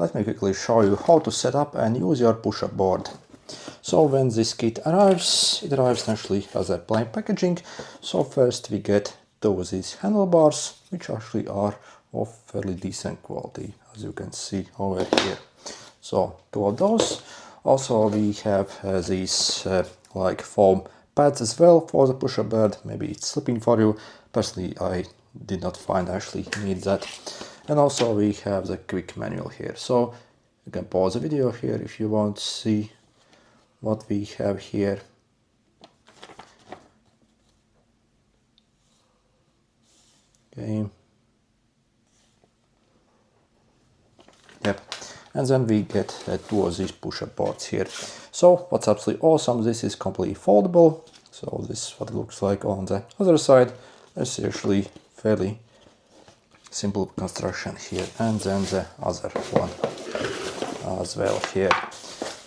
let me quickly show you how to set up and use your push-up board. So when this kit arrives, it arrives actually as a plain packaging. So first we get these handlebars, which actually are of fairly decent quality, as you can see over here. So 2 of those. Also we have these like foam pads as well for the push-up board. Maybe it's slipping for you. Personally, I did not find actually need that. And also we have the quick manual here. So you can pause the video here if you want to see what we have here. Okay. Yep. And then we get 2 of these push-up boards here. So what's absolutely awesome, this is completely foldable. So this is what it looks like on the other side. It's actually fairly simple construction here. And then the other one as well here.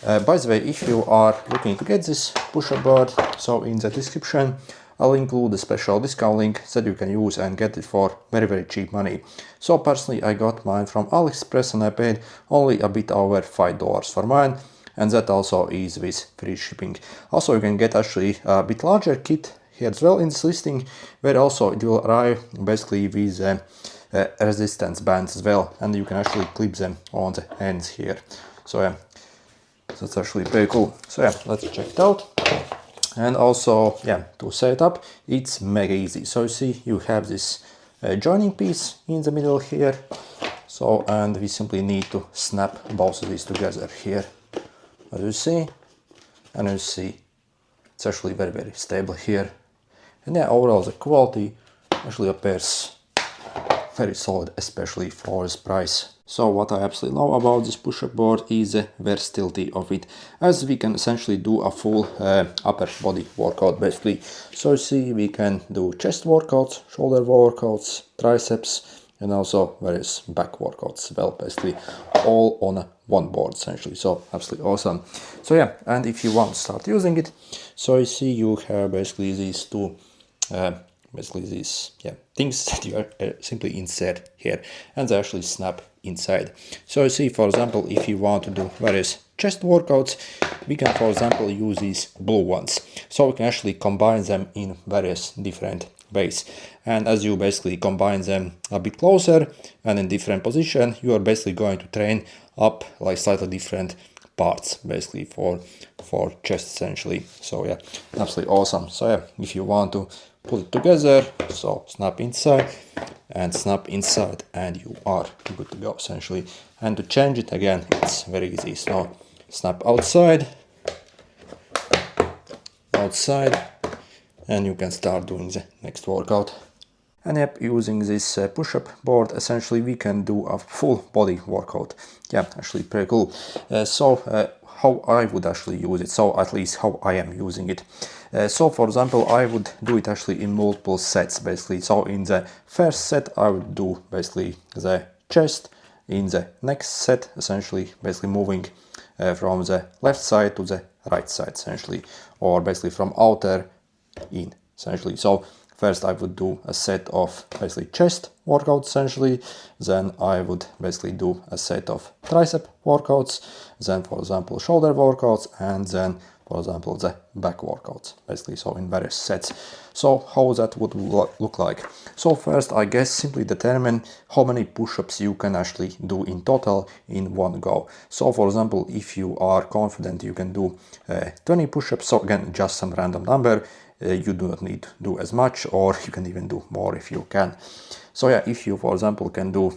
By the way, if you are looking to get this push-up board, so in the description I'll include a special discount link that you can use and get it for very cheap money. So personally I got mine from AliExpress and I paid only a bit over $5 for mine, and that also is with free shipping. Also you can get actually a bit larger kit here as well in this listing, where also it will arrive basically with resistance bands as well, and you can actually clip them on the ends here. So yeah, that's actually pretty cool. So yeah, let's check it out. And also, yeah, to set it up, it's mega easy. So you see, you have this joining piece in the middle here. So, and we simply need to snap both of these together here, as you see. And you see, it's actually very stable here. And yeah, overall the quality actually appears very solid, especially for this price. So what I absolutely love about this push-up board is the versatility of it, as we can essentially do a full upper body workout basically. So you see, we can do chest workouts, shoulder workouts, triceps, and also various back workouts as well, basically all on one board essentially. So absolutely awesome. So yeah, and if you want to start using it, so you see you have basically these two things that you simply insert here, and they actually snap inside. So you see, for example, if you want to do various chest workouts, we can, for example, use these blue ones. So we can actually combine them in various different ways. And as you basically combine them a bit closer and in different position, you are basically going to train up like slightly different parts basically for chest essentially. So yeah, absolutely awesome. So yeah, if you want to put it together, so snap inside and snap inside, and you are good to go essentially. And to change it again, it's very easy. So snap outside, and you can start doing the next workout. And yep, using this push-up board, essentially we can do a full body workout. Yeah, actually pretty cool. How I would actually use it, so at least how I am using it. So for example, I would do it actually in multiple sets basically. So in the first set I would do basically the chest, in the next set essentially basically moving from the left side to the right side essentially, or basically from outer in essentially. So first I would do a set of basically chest workouts essentially, then I would basically do a set of tricep workouts, then for example shoulder workouts, and then for example the back workouts basically, so in various sets. So how that would look like? So first I guess simply determine how many push-ups you can actually do in total in one go. So for example, if you are confident you can do 20 push-ups, so again just some random number, you do not need to do as much, or you can even do more if you can. So yeah, if you for example can do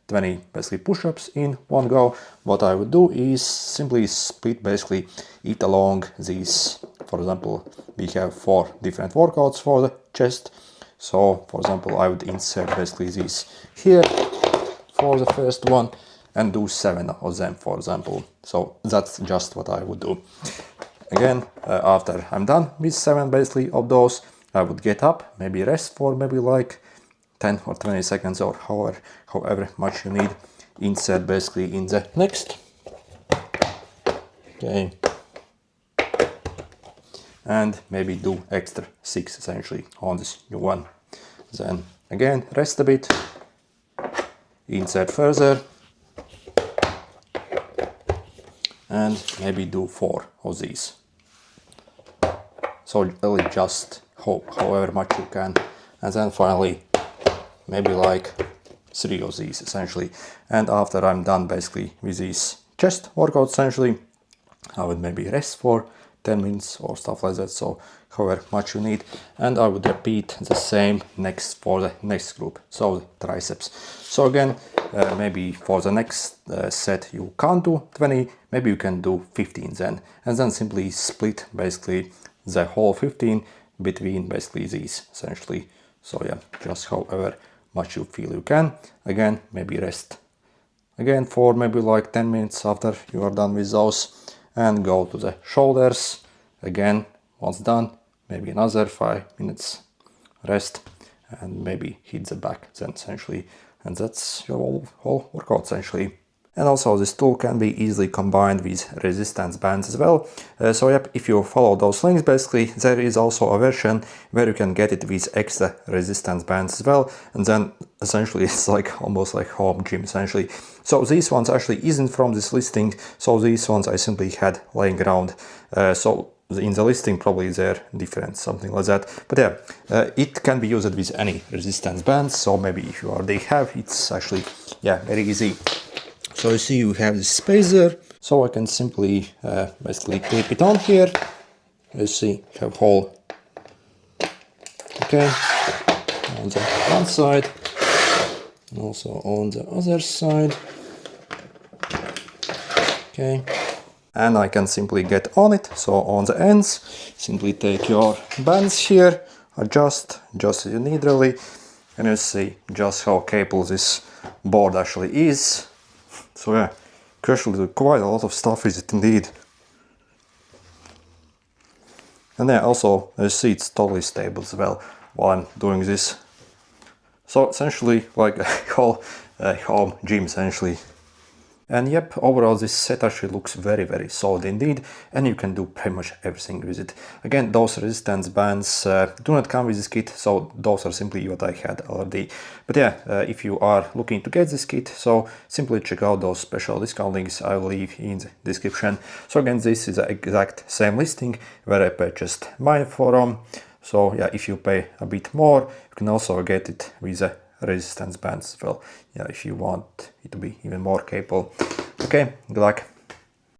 20 basically push-ups in one go, what I would do is simply split basically it along these. For example, we have 4 different workouts for the chest. So for example, I would insert basically these here for the first one and do 7 of them, for example. So that's just what I would do. Again, after I'm done with 7 basically of those, I would get up, maybe rest for maybe like 10 or 20 seconds, or however much you need. Insert basically in the next. Okay. And maybe do extra 6 essentially on this new one. Then again, rest a bit. Insert further. and maybe do 4 of these. So really just however much you can, and then finally maybe like 3 of these essentially. And after I'm done basically with these chest workouts essentially, I would maybe rest for 10 minutes or stuff like that, so however much you need, and I would repeat the same for the next group, so the triceps. So again, maybe for the next set you can't do 20, maybe you can do 15 then, and then simply split basically the whole 15 between basically these essentially. So yeah, just however much you feel you can. Again, maybe rest again for maybe like 10 minutes after you are done with those, and go to the shoulders again. Once done, maybe another 5 minutes rest, and maybe hit the back then essentially, and that's your whole workout essentially. And also this tool can be easily combined with resistance bands as well. So yep, if you follow those links, basically there is also a version where you can get it with extra resistance bands as well, and then essentially it's like almost like home gym essentially. So these ones actually isn't from this listing, so these ones I simply had laying around. So in the listing probably they're different, something like that, but yeah, it can be used with any resistance bands. So maybe if you already have, it's actually very easy. So you see you have this space there, so I can simply basically clip it on here. You see you have hole, okay, on the one side, and also on the other side, okay. And I can simply get on it, so on the ends, simply take your bands here, adjust just as you need really, and you see just how capable this board actually is. So yeah, actually quite a lot of stuff is it indeed. And yeah, also you see it's totally stable as well while I'm doing this. So essentially like a whole home gym essentially. And yep, overall this set actually looks very solid indeed, and you can do pretty much everything with it. Again, those resistance bands do not come with this kit, so those are simply what I had already. But yeah, if you are looking to get this kit, so simply check out those special discount links I will leave in the description. So again, this is the exact same listing where I purchased mine from. So yeah, if you pay a bit more, you can also get it with a resistance bands as well, yeah, if you want it to be even more capable. Okay, good luck.